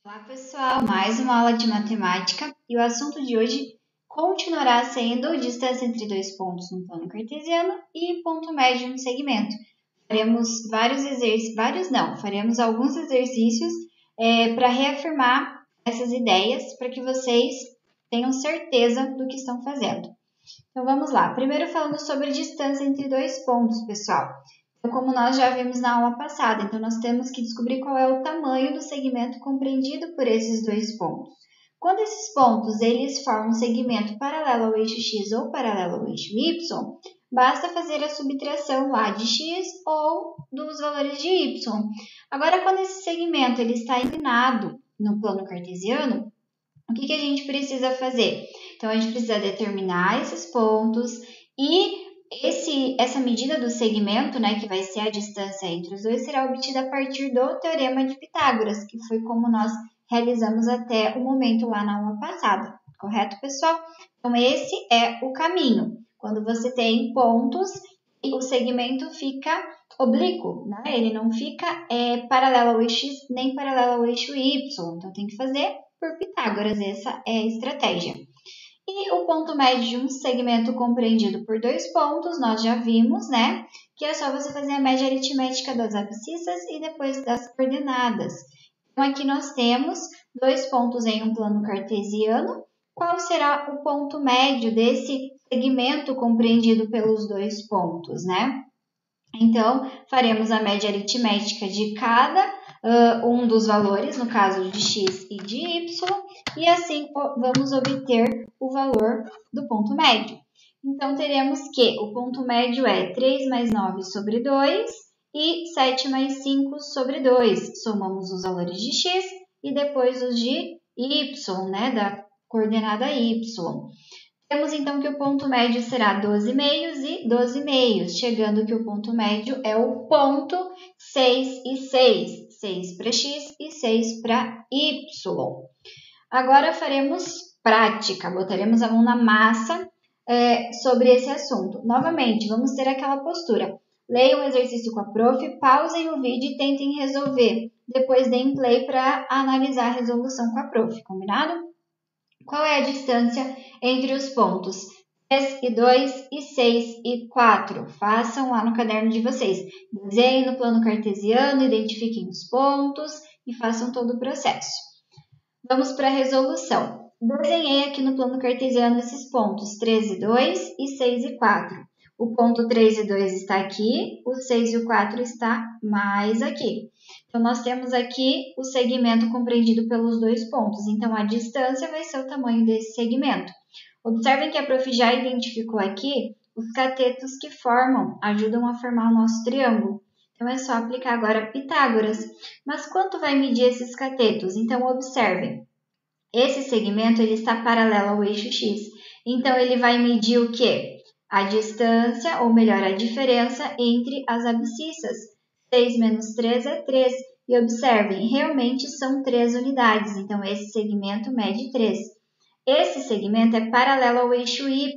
Olá, pessoal! Mais uma aula de matemática e o assunto de hoje continuará sendo distância entre dois pontos no plano cartesiano e ponto médio no segmento. Faremos faremos alguns exercícios para reafirmar essas ideias para que vocês tenham certeza do que estão fazendo. Então vamos lá. Primeiro falando sobre a distância entre dois pontos, pessoal. Então, como nós já vimos na aula passada, então nós temos que descobrir qual é o tamanho do segmento compreendido por esses dois pontos. Quando esses pontos eles formam um segmento paralelo ao eixo x ou paralelo ao eixo y, basta fazer a subtração lá de x ou dos valores de y. Agora, quando esse segmento ele está inclinado no plano cartesiano, o que a gente precisa fazer? Então, a gente precisa determinar esses pontos e essa medida do segmento, que vai ser a distância entre os dois, será obtida a partir do Teorema de Pitágoras, que foi como nós realizamos até o momento lá na aula passada. Correto, pessoal? Então, esse é o caminho. Quando você tem pontos e o segmento fica oblíquo, ele não fica paralelo ao eixo x nem paralelo ao eixo y. Então, tem que fazer por Pitágoras, essa é a estratégia. E o ponto médio de um segmento compreendido por dois pontos, nós já vimos, que é só você fazer a média aritmética das abscissas e depois das coordenadas. Então, aqui nós temos dois pontos em um plano cartesiano. Qual será o ponto médio desse segmento compreendido pelos dois pontos, Então, faremos a média aritmética de cada um dos valores, no caso de x e de y, e assim vamos obter o valor do ponto médio. Então, teremos que o ponto médio é 3 mais 9 sobre 2 e 7 mais 5 sobre 2. Somamos os valores de x e depois os de y, da coordenada y. Temos então que o ponto médio será 12 meios e 12 meios, chegando que o ponto médio é o ponto 6 e 6. 6 para x e 6 para y. Agora faremos prática, botaremos a mão na massa sobre esse assunto. Novamente, vamos ter aquela postura. Leiam o exercício com a prof, pausem o vídeo e tentem resolver. Depois deem play para analisar a resolução com a prof, combinado? Qual é a distância entre os pontos 3 e 2 e 6 e 4? Façam lá no caderno de vocês. Desenhem no plano cartesiano, identifiquem os pontos e façam todo o processo. Vamos para a resolução. Desenhei aqui no plano cartesiano esses pontos 3 e 2 e 6 e 4. O ponto 3 e 2 está aqui, o 6 e o 4 está mais aqui. Então, nós temos aqui o segmento compreendido pelos dois pontos. Então, a distância vai ser o tamanho desse segmento. Observem que a prof já identificou aqui os catetos que ajudam a formar o nosso triângulo. Então, é só aplicar agora Pitágoras. Mas quanto vai medir esses catetos? Então, observem. Esse segmento ele está paralelo ao eixo x. Então, ele vai medir o quê? A distância, ou melhor, a diferença entre as abscissas. 6 menos 3 é 3. E observem, realmente são 3 unidades. Então, esse segmento mede 3. Esse segmento é paralelo ao eixo y.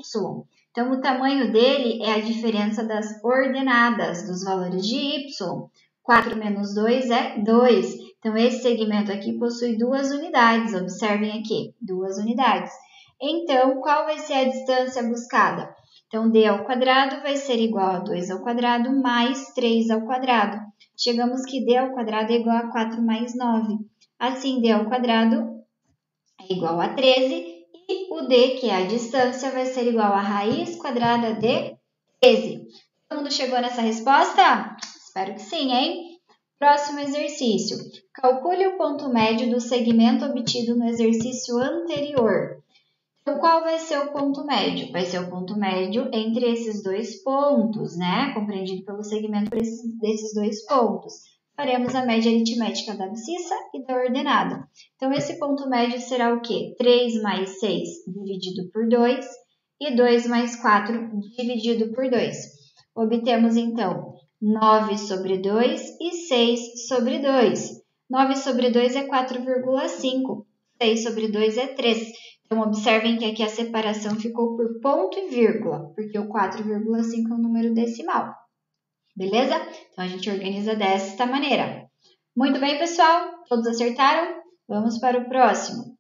Então, o tamanho dele é a diferença das ordenadas, dos valores de y. 4 menos 2 é 2. Então, esse segmento aqui possui 2 unidades. Observem aqui, 2 unidades. Então, qual vai ser a distância buscada? Então, d ao quadrado vai ser igual a 2 ao quadrado mais 3 ao quadrado. Chegamos que d ao quadrado é igual a 4 mais 9. Assim, d ao quadrado é igual a 13 e o d, que é a distância, vai ser igual a raiz quadrada de 13. Todo mundo chegou nessa resposta? Espero que sim, hein? Próximo exercício. Calcule o ponto médio do segmento obtido no exercício anterior. Então, qual vai ser o ponto médio? Vai ser o ponto médio entre esses dois pontos, compreendido pelo segmento desses dois pontos. Faremos a média aritmética da abscissa e da ordenada. Então, esse ponto médio será o quê? 3 mais 6 dividido por 2 e 2 mais 4 dividido por 2. Obtemos, então, 9 sobre 2 e 6 sobre 2. 9 sobre 2 é 4,5. 6 sobre 2 é 3. Então, observem que aqui a separação ficou por ponto e vírgula, porque o 4,5 é um número decimal. Beleza? Então, a gente organiza desta maneira. Muito bem, pessoal? Todos acertaram? Vamos para o próximo.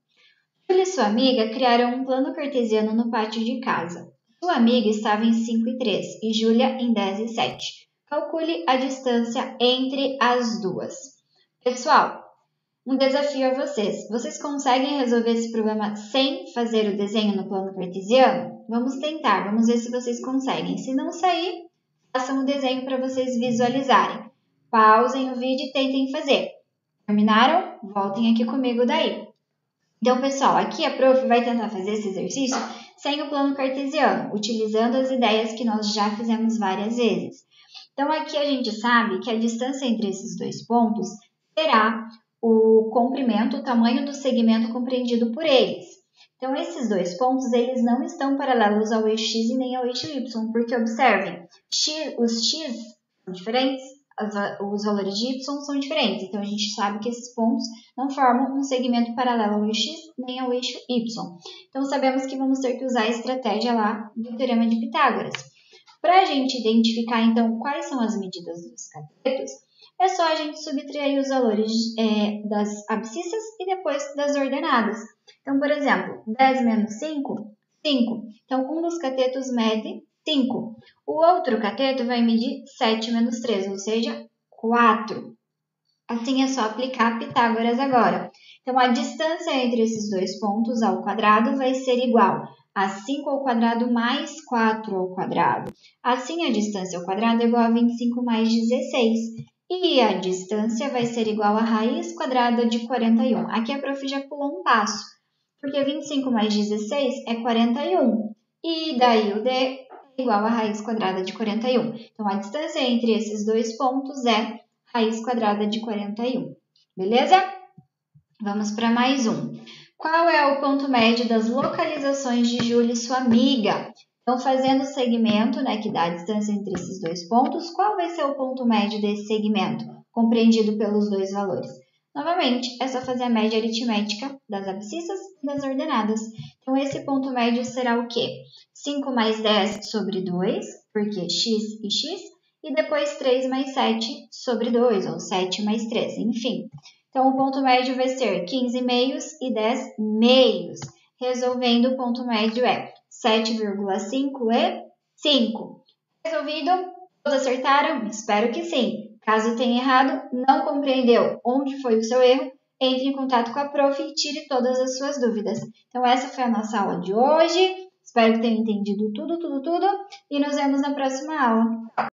Júlia e sua amiga criaram um plano cartesiano no pátio de casa. Sua amiga estava em 5 e 3 e Júlia em 10 e 7. Calcule a distância entre as duas. Pessoal, um desafio a vocês. Vocês conseguem resolver esse problema sem fazer o desenho no plano cartesiano? Vamos tentar, vamos ver se vocês conseguem. Se não sair, façam o desenho para vocês visualizarem. Pausem o vídeo e tentem fazer. Terminaram? Voltem aqui comigo daí. Então, pessoal, aqui a prof vai tentar fazer esse exercício sem o plano cartesiano, utilizando as ideias que nós já fizemos várias vezes. Então, aqui a gente sabe que a distância entre esses dois pontos será o comprimento, o tamanho do segmento compreendido por eles. Então, esses dois pontos, eles não estão paralelos ao eixo x e nem ao eixo y, porque, observem, os x são diferentes, os valores de y são diferentes. Então, a gente sabe que esses pontos não formam um segmento paralelo ao eixo x nem ao eixo y. Então, sabemos que vamos ter que usar a estratégia lá do Teorema de Pitágoras. Para a gente identificar, então, quais são as medidas dos catetos, é só a gente subtrair os valores das abscissas e depois das ordenadas. Então, por exemplo, 10 menos 5, 5. Então, um dos catetos mede 5. O outro cateto vai medir 7 menos 3, ou seja, 4. Assim é só aplicar Pitágoras agora. Então, a distância entre esses dois pontos ao quadrado vai ser igual a 5 ao quadrado mais 4 ao quadrado. Assim, a distância ao quadrado é igual a 25 mais 16. E a distância vai ser igual a raiz quadrada de 41. Aqui a prof já pulou um passo, porque 25 mais 16 é 41. E daí o D é igual a raiz quadrada de 41. Então, a distância entre esses dois pontos é raiz quadrada de 41. Beleza? Vamos para mais um. Qual é o ponto médio das localizações de Júlia e sua amiga? Então, fazendo o segmento, que dá a distância entre esses dois pontos, qual vai ser o ponto médio desse segmento, compreendido pelos dois valores? Novamente, é só fazer a média aritmética das abscissas e das ordenadas. Então, esse ponto médio será o quê? 5 mais 10 sobre 2, porque x e x, e depois 3 mais 7 sobre 2, ou 7 mais 3, enfim. Então, o ponto médio vai ser 15 meios e 10 meios. Resolvendo, o ponto médio é 7,5 e 5. Resolvido? Todos acertaram? Espero que sim. Caso tenha errado, não compreendeu onde foi o seu erro, entre em contato com a prof e tire todas as suas dúvidas. Então, essa foi a nossa aula de hoje. Espero que tenham entendido tudo. E nos vemos na próxima aula.